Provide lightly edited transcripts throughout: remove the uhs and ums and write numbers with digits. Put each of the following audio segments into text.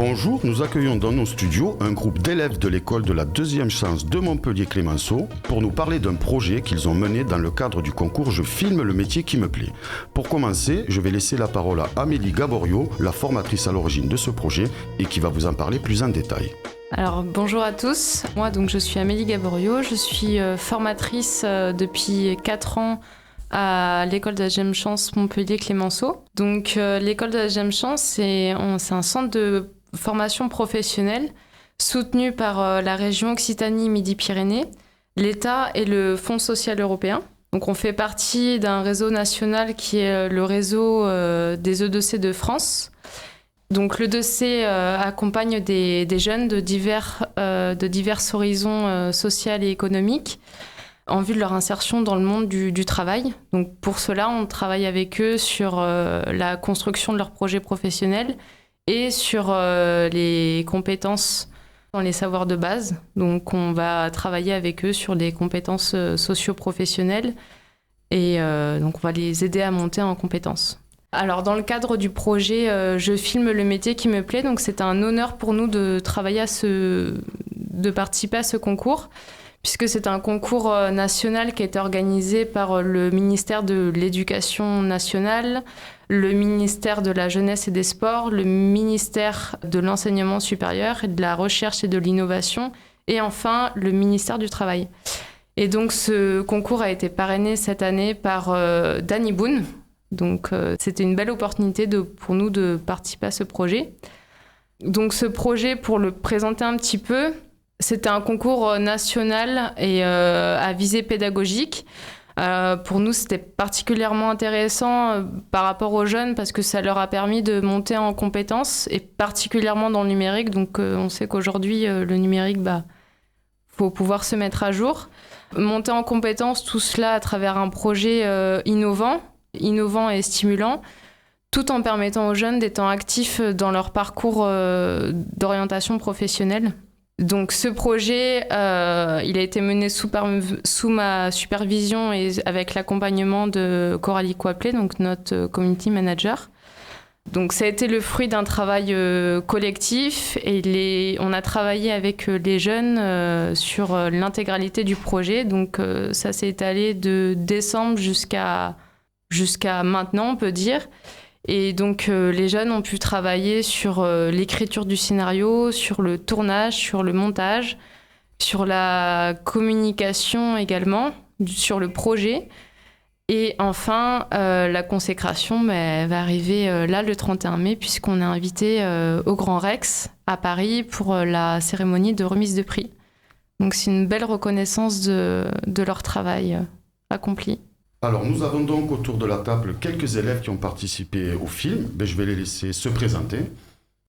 Bonjour, nous accueillons dans nos studios un groupe d'élèves de l'école de la deuxième chance de Montpellier-Clémenceau pour nous parler d'un projet qu'ils ont mené dans le cadre du concours Je filme le métier qui me plaît. Pour commencer, je vais laisser la parole à Amélie Gaborio, la formatrice à l'origine de ce projet et qui va vous en parler plus en détail. Alors bonjour à tous, moi donc je suis Amélie Gaborio, je suis formatrice depuis 4 ans à l'école de la deuxième chance Montpellier-Clémenceau. Donc l'école de la deuxième chance c'est un centre de formation professionnelle soutenu par la région Occitanie-Midi-Pyrénées, l'État et le Fonds social européen. Donc on fait partie d'un réseau national qui est le réseau des E2C de France. Donc l'E2C accompagne des jeunes de divers horizons sociaux et économiques en vue de leur insertion dans le monde du travail. Donc pour cela, on travaille avec eux sur la construction de leurs projets professionnels et sur les compétences dans les savoirs de base. Donc on va travailler avec eux sur les compétences socio-professionnelles et donc on va les aider à monter en compétences. Alors dans le cadre du projet Je filme le métier qui me plaît, donc c'est un honneur pour nous de travailler de participer à ce concours, puisque c'est un concours national qui a été organisé par le ministère de l'Éducation nationale, le ministère de la Jeunesse et des Sports, le ministère de l'Enseignement supérieur et de la Recherche et de l'Innovation, et enfin le ministère du Travail. Et donc ce concours a été parrainé cette année par Danny Boone. Donc c'était une belle opportunité pour nous de participer à ce projet. Donc ce projet, pour le présenter un petit peu, c'était un concours national et à visée pédagogique. Pour nous, c'était particulièrement intéressant par rapport aux jeunes parce que ça leur a permis de monter en compétences, et particulièrement dans le numérique. Donc on sait qu'aujourd'hui, le numérique, faut pouvoir se mettre à jour. Monter en compétences, tout cela à travers un projet innovant et stimulant, tout en permettant aux jeunes d'être actifs dans leur parcours d'orientation professionnelle. Donc ce projet, il a été mené sous ma supervision et avec l'accompagnement de Coralie Coapley, donc notre community manager. Donc ça a été le fruit d'un travail collectif et on a travaillé avec les jeunes sur l'intégralité du projet. Donc ça s'est étalé de décembre jusqu'à maintenant, on peut dire. Et donc les jeunes ont pu travailler sur l'écriture du scénario, sur le tournage, sur le montage, sur la communication également, sur le projet. Et enfin, la consécration va arriver là le 31 mai, puisqu'on est invité au Grand Rex à Paris pour la cérémonie de remise de prix. Donc c'est une belle reconnaissance de leur travail accompli. Alors, nous avons donc autour de la table quelques élèves qui ont participé au film. Je vais les laisser se présenter.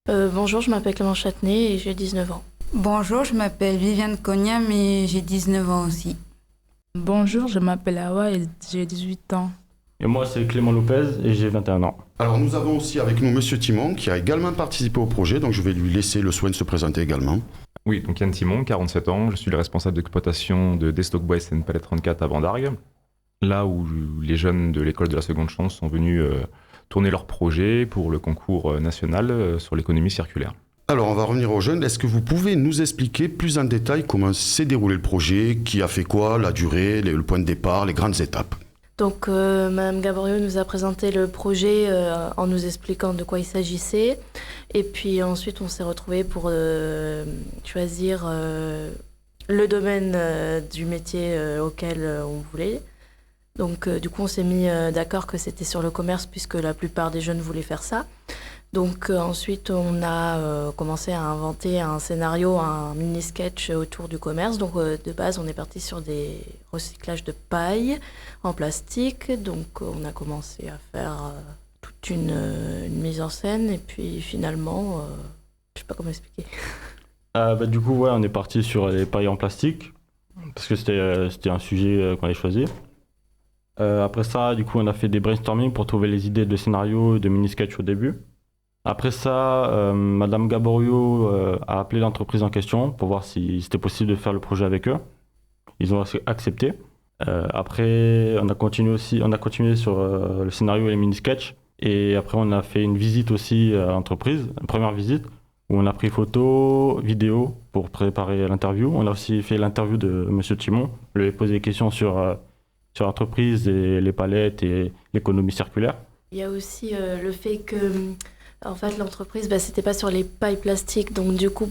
Bonjour, je m'appelle Clément Châtenay et j'ai 19 ans. Bonjour, je m'appelle Viviane Cognam et j'ai 19 ans aussi. Bonjour, je m'appelle Awa et j'ai 18 ans. Et moi, c'est Clément Lopez et j'ai 21 ans. Alors, nous avons aussi avec nous Monsieur Timon qui a également participé au projet, donc je vais lui laisser le soin de se présenter également. Oui, donc Yann Timon, 47 ans, je suis le responsable d'exploitation de Destock Bois SN Palais 34 à Vendargues. Là où les jeunes de l'école de la seconde chance sont venus tourner leur projet pour le concours national sur l'économie circulaire. Alors on va revenir aux jeunes. Est-ce que vous pouvez nous expliquer plus en détail comment s'est déroulé le projet, qui a fait quoi, la durée, le point de départ, les grandes étapes? Donc Madame Gaborio nous a présenté le projet en nous expliquant de quoi il s'agissait. Et puis ensuite on s'est retrouvés pour choisir le domaine du métier auquel on voulait. Donc du coup on s'est mis d'accord que c'était sur le commerce puisque la plupart des jeunes voulaient faire ça. Donc ensuite on a commencé à inventer un scénario, un mini-sketch autour du commerce. Donc de base on est parti sur des recyclages de paille en plastique. Donc on a commencé à faire toute une mise en scène et puis finalement, je sais pas comment expliquer. Du coup on est parti sur les pailles en plastique parce que c'était un sujet qu'on avait choisi. Après ça, du coup, on a fait des brainstorming pour trouver les idées de scénario et de mini-sketch au début. Après ça, Madame Gaborio a appelé l'entreprise en question pour voir si c'était possible de faire le projet avec eux. Ils ont accepté. Après, on a continué sur le scénario et les mini-sketchs. Et après, on a fait une visite aussi à l'entreprise, une première visite, où on a pris photo, vidéo pour préparer l'interview. On a aussi fait l'interview de Monsieur Timon. On lui a posé des questions sur l'entreprise et les palettes et l'économie circulaire. Il y a aussi le fait que en fait, l'entreprise, c'était pas sur les pailles plastiques. Donc, du coup,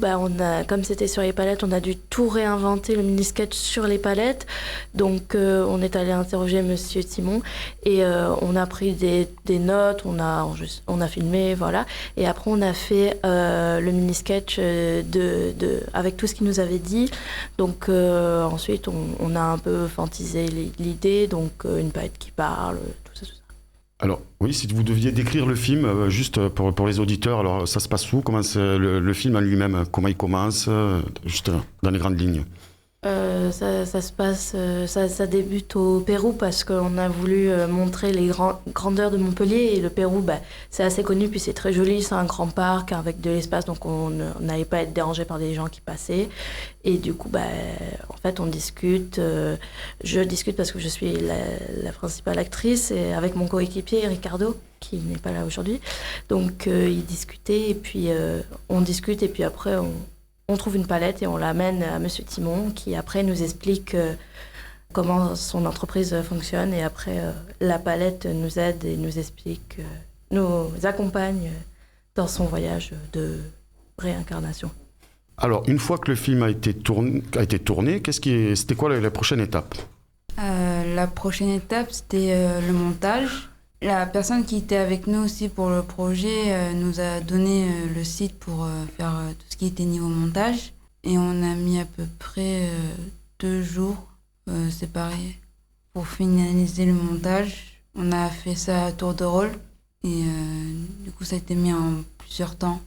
comme c'était sur les palettes, on a dû tout réinventer, le mini-sketch sur les palettes. Donc, on est allé interroger Monsieur Timon et on a pris des notes, on a filmé, voilà. Et après, on a fait le mini-sketch avec tout ce qu'il nous avait dit. Donc, ensuite, on a un peu fantisé l'idée. Donc, une palette qui parle, tout ça. Alors, oui, si vous deviez décrire le film, juste pour les auditeurs, alors ça se passe où? Comment c'est le film en lui-même? Comment il commence? Juste dans les grandes lignes. Ça se passe, ça débute au Pérou parce qu'on a voulu montrer les grandeurs de Montpellier. Et le Pérou, c'est assez connu, puis c'est très joli, c'est un grand parc avec de l'espace, donc on n'allait pas être dérangé par des gens qui passaient. Et du coup, en fait, on discute. Je discute parce que je suis la principale actrice, et avec mon coéquipier Ricardo, qui n'est pas là aujourd'hui. Donc, il discutait, et puis on discute, et puis après, on trouve une palette et on l'amène à Monsieur Timon qui après nous explique comment son entreprise fonctionne, et après la palette nous aide et nous explique, nous accompagne dans son voyage de réincarnation. Alors, une fois que le film a été tourné, c'était quoi la prochaine étape? La prochaine étape, c'était le montage. La personne qui était avec nous aussi pour le projet nous a donné le site pour faire tout ce qui était niveau montage. Et on a mis à peu près 2 jours séparés pour finaliser le montage. On a fait ça à tour de rôle et du coup ça a été mis en plusieurs temps.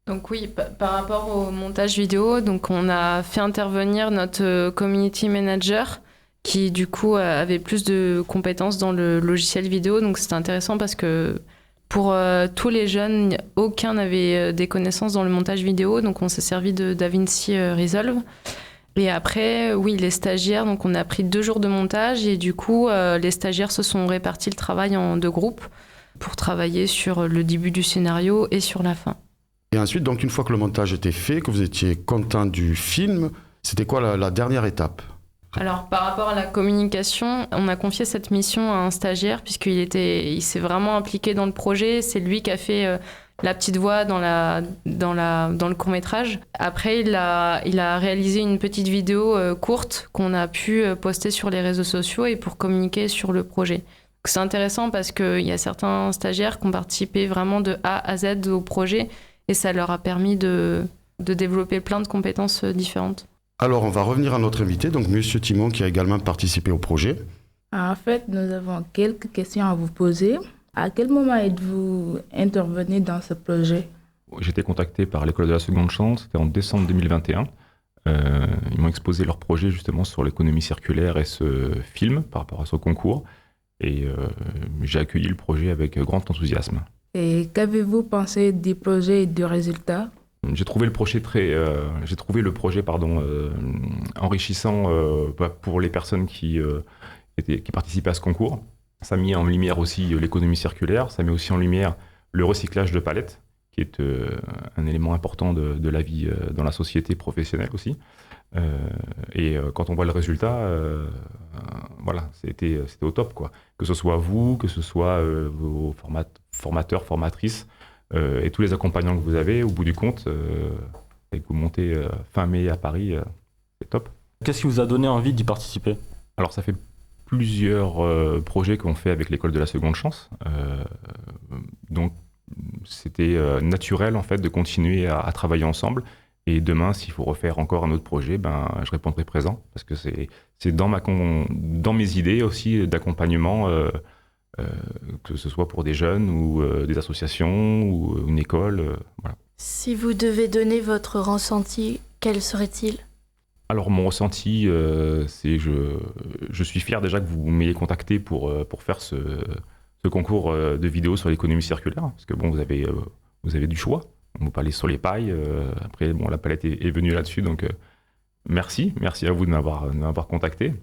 Donc oui, par rapport au montage vidéo, donc on a fait intervenir notre community manager qui du coup avait plus de compétences dans le logiciel vidéo. Donc c'était intéressant parce que pour tous les jeunes, aucun n'avait des connaissances dans le montage vidéo. Donc on s'est servi de DaVinci Resolve. Et après, oui, les stagiaires, donc on a pris 2 jours de montage et du coup, les stagiaires se sont répartis le travail en 2 groupes pour travailler sur le début du scénario et sur la fin. Et ensuite, donc une fois que le montage était fait, que vous étiez content du film, c'était quoi la dernière étape? Alors, par rapport à la communication, on a confié cette mission à un stagiaire puisqu'il s'est vraiment impliqué dans le projet. C'est lui qui a fait la petite voix dans le court-métrage. Après, il a réalisé une petite vidéo courte qu'on a pu poster sur les réseaux sociaux et pour communiquer sur le projet. Donc, c'est intéressant parce qu'il y a certains stagiaires qui ont participé vraiment de A à Z au projet et ça leur a permis de développer plein de compétences différentes. Alors, on va revenir à notre invité, donc Monsieur Timon, qui a également participé au projet. En fait, nous avons quelques questions à vous poser. À quel moment êtes-vous intervenu dans ce projet? J'ai été contacté par l'école de la seconde chance, c'était en décembre 2021. Ils m'ont exposé leur projet justement sur l'économie circulaire et ce film par rapport à ce concours. Et j'ai accueilli le projet avec grand enthousiasme. Et qu'avez-vous pensé du projet et du résultat? J'ai trouvé le projet enrichissant pour les personnes qui participaient à ce concours. Ça a mis en lumière aussi l'économie circulaire, ça met aussi en lumière le recyclage de palettes, qui est un élément important de la vie dans la société professionnelle aussi. Et quand on voit le résultat, voilà, c'était au top, quoi. Que ce soit vous, que ce soit vos formateurs, formatrices, et tous les accompagnants que vous avez, au bout du compte, et que vous montez fin mai à Paris, c'est top. Qu'est-ce qui vous a donné envie d'y participer? Alors ça fait plusieurs projets qu'on fait avec l'école de la seconde chance. Donc c'était naturel en fait de continuer à travailler ensemble. Et demain, s'il faut refaire encore un autre projet, je répondrai présent parce que c'est dans mes idées aussi d'accompagnement, que ce soit pour des jeunes ou des associations ou une école. Voilà. Si vous devez donner votre ressenti, quel serait-il? Alors mon ressenti, c'est je suis fier déjà que vous m'ayez contacté pour faire ce concours de vidéos sur l'économie circulaire, parce que bon, vous avez du choix. On peut aller sur les pailles. Après, bon, la palette est venue là-dessus, donc merci à vous de m'avoir contacté.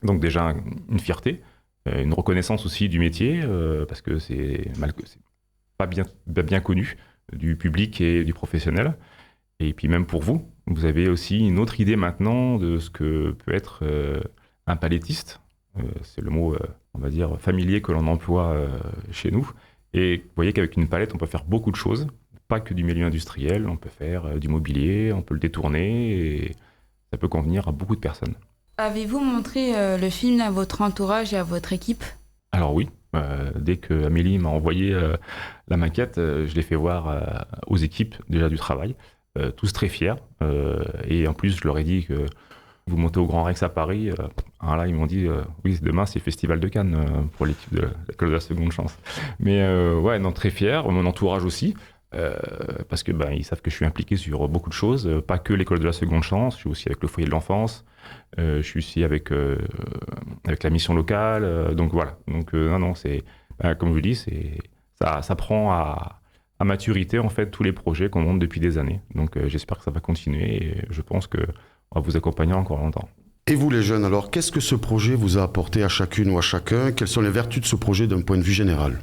Donc déjà une fierté, une reconnaissance aussi du métier, parce que c'est pas bien connu du public et du professionnel. Et puis même pour vous, vous avez aussi une autre idée maintenant de ce que peut être un palettiste. C'est le mot, on va dire, familier que l'on emploie chez nous. Et vous voyez qu'avec une palette, on peut faire beaucoup de choses, pas que du milieu industriel, on peut faire du mobilier, on peut le détourner, et ça peut convenir à beaucoup de personnes. Avez-vous montré le film à votre entourage et à votre équipe ? Alors oui, dès que Amélie m'a envoyé la maquette, je l'ai fait voir aux équipes déjà du travail, tous très fiers. Et en plus, je leur ai dit que vous montez au Grand Rex à Paris. Alors là, ils m'ont dit, oui, demain, c'est le Festival de Cannes pour l'équipe de l'école de la seconde chance. Mais ouais, non, très fiers, mon entourage aussi. Parce que ils savent que je suis impliqué sur beaucoup de choses, pas que l'école de la seconde chance, je suis aussi avec le foyer de l'enfance, je suis aussi avec la mission locale, donc voilà. Donc non, c'est comme je vous dis, ça prend à maturité en fait tous les projets qu'on monte depuis des années. Donc j'espère que ça va continuer et je pense que on va vous accompagner encore longtemps. Et vous les jeunes, alors qu'est-ce que ce projet vous a apporté à chacune ou à chacun? Quelles sont les vertus de ce projet d'un point de vue général?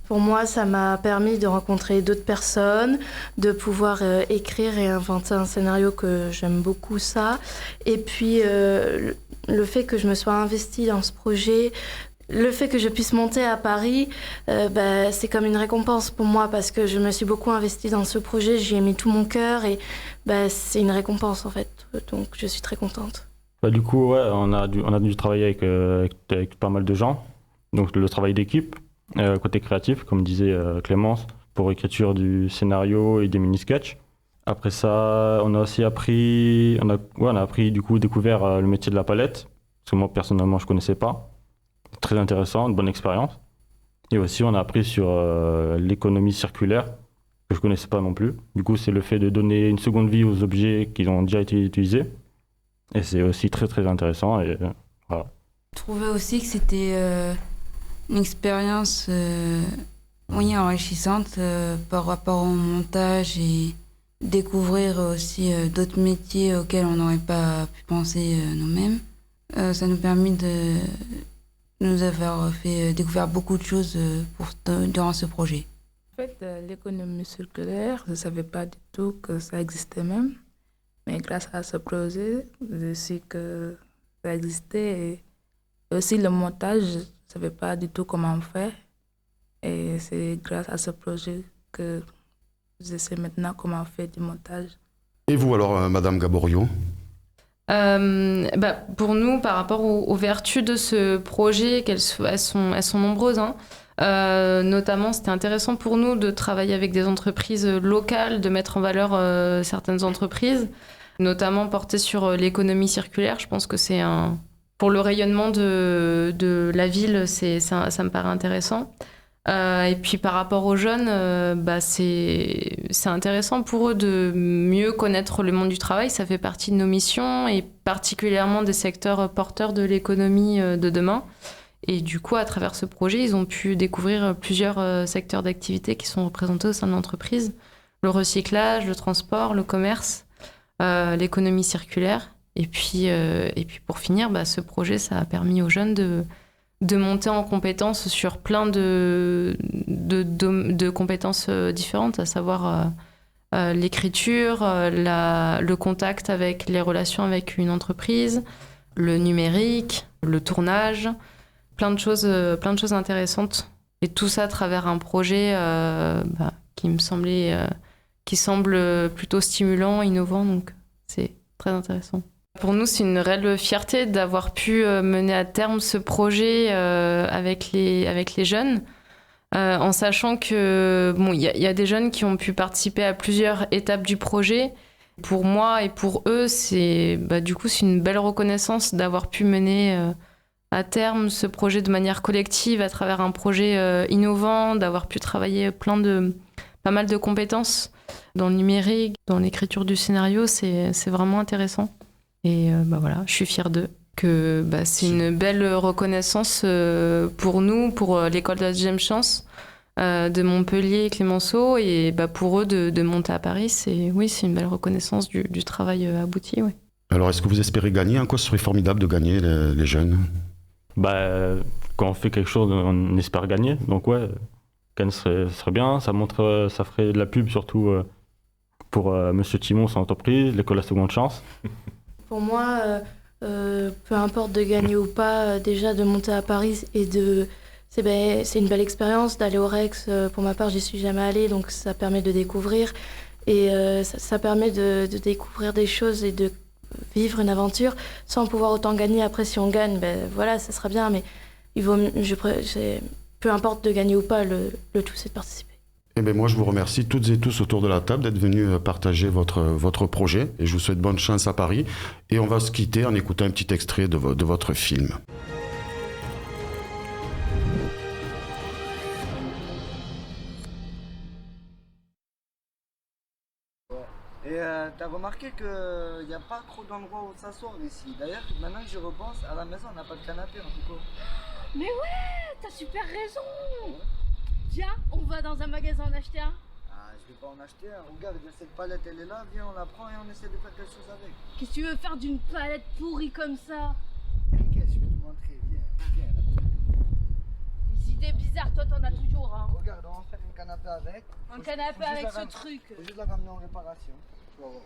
Pour moi, ça m'a permis de rencontrer d'autres personnes, de pouvoir écrire et inventer un scénario que j'aime beaucoup ça. Et puis, le fait que je me sois investie dans ce projet, le fait que je puisse monter à Paris, c'est comme une récompense pour moi parce que je me suis beaucoup investie dans ce projet, j'y ai mis tout mon cœur et c'est une récompense en fait. Donc, je suis très contente. Du coup, ouais, on a dû travailler avec pas mal de gens. Donc, le travail d'équipe. Côté créatif, comme disait Clémence, pour l'écriture du scénario et des mini-sketchs. Après ça, on a aussi appris, découvert le métier de la palette, parce que moi personnellement je connaissais pas. Très intéressant, une bonne expérience. Et aussi on a appris sur l'économie circulaire, que je connaissais pas non plus. Du coup, c'est le fait de donner une seconde vie aux objets qui ont déjà été utilisés. Et c'est aussi très très intéressant. Et voilà. Je trouvais aussi que c'était une expérience enrichissante par rapport au montage et découvrir aussi d'autres métiers auxquels on n'aurait pas pu penser nous-mêmes. Ça nous a permis de nous avoir fait découvrir beaucoup de choses durant ce projet. En fait, l'économie circulaire, je ne savais pas du tout que ça existait même. Mais grâce à ce projet, je sais que ça existait. Et aussi le montage, je ne savais pas du tout comment faire. Et c'est grâce à ce projet que je sais maintenant comment faire du montage. Et vous alors, Madame Gaborio? Pour nous, par rapport aux vertus de ce projet, elles sont nombreuses. Notamment, c'était intéressant pour nous de travailler avec des entreprises locales, de mettre en valeur certaines entreprises, notamment portées sur l'économie circulaire. Je pense que pour le rayonnement de la ville, ça me paraît intéressant. Et puis par rapport aux jeunes, c'est intéressant pour eux de mieux connaître le monde du travail. Ça fait partie de nos missions et particulièrement des secteurs porteurs de l'économie de demain. Et du coup, à travers ce projet, ils ont pu découvrir plusieurs secteurs d'activité qui sont représentés au sein de l'entreprise. Le recyclage, le transport, le commerce, l'économie circulaire. Et puis pour finir, ce projet, ça a permis aux jeunes de monter en compétences sur plein de compétences différentes, à savoir l'écriture, le contact avec les relations avec une entreprise, le numérique, le tournage, plein de choses intéressantes. Et tout ça à travers un projet qui semble plutôt stimulant, innovant, donc c'est très intéressant. Pour nous, c'est une réelle fierté d'avoir pu mener à terme ce projet avec les jeunes, en sachant que y a des jeunes qui ont pu participer à plusieurs étapes du projet. Pour moi et pour eux, c'est une belle reconnaissance d'avoir pu mener à terme ce projet de manière collective à travers un projet innovant, d'avoir pu travailler pas mal de compétences dans le numérique, dans l'écriture du scénario. C'est vraiment intéressant. Et voilà, je suis fière d'eux. C'est une belle reconnaissance pour nous, pour l'école de la deuxième chance de Montpellier et Clémenceau. Et pour eux, de monter à Paris, c'est une belle reconnaissance du travail abouti. Ouais. Alors, est-ce que vous espérez gagner? En quoi ce serait formidable de gagner les jeunes? Quand on fait quelque chose, on espère gagner. Donc ouais, Cannes serait bien. Ça montre, ça ferait de la pub surtout pour Monsieur Timon, son entreprise, l'école La Seconde Chance. Pour moi, peu importe de gagner ou pas, déjà de monter à Paris c'est une belle expérience d'aller au Rex. Pour ma part, j'y suis jamais allée, donc ça permet de découvrir. Et ça permet de découvrir des choses et de vivre une aventure sans pouvoir autant gagner. Après, si on gagne, voilà, ça sera bien. Mais peu importe de gagner ou pas, le tout c'est de participer. Eh bien, moi, je vous remercie toutes et tous autour de la table d'être venus partager votre projet et je vous souhaite bonne chance à Paris. Et on va se quitter en écoutant un petit extrait de votre film. Et t'as remarqué qu'il n'y a pas trop d'endroits où s'asseoir ici. D'ailleurs, maintenant que je repense, à la maison, on n'a pas de canapé en tout cas. Mais ouais, t'as super raison. Tiens, on va dans un magasin en acheter un. Ah, je vais pas en acheter un. Regarde, cette palette, elle est là. Viens, on la prend et on essaie de faire quelque chose avec. Qu'est-ce que tu veux faire d'une palette pourrie comme ça? T'inquiète, je vais te montrer. Viens, là. Les idées bizarres, toi t'en as toujours, hein. Regarde, on va faire un canapé avec. Un canapé avec ce truc. Faut juste la ramener en réparation. Tu vas voir.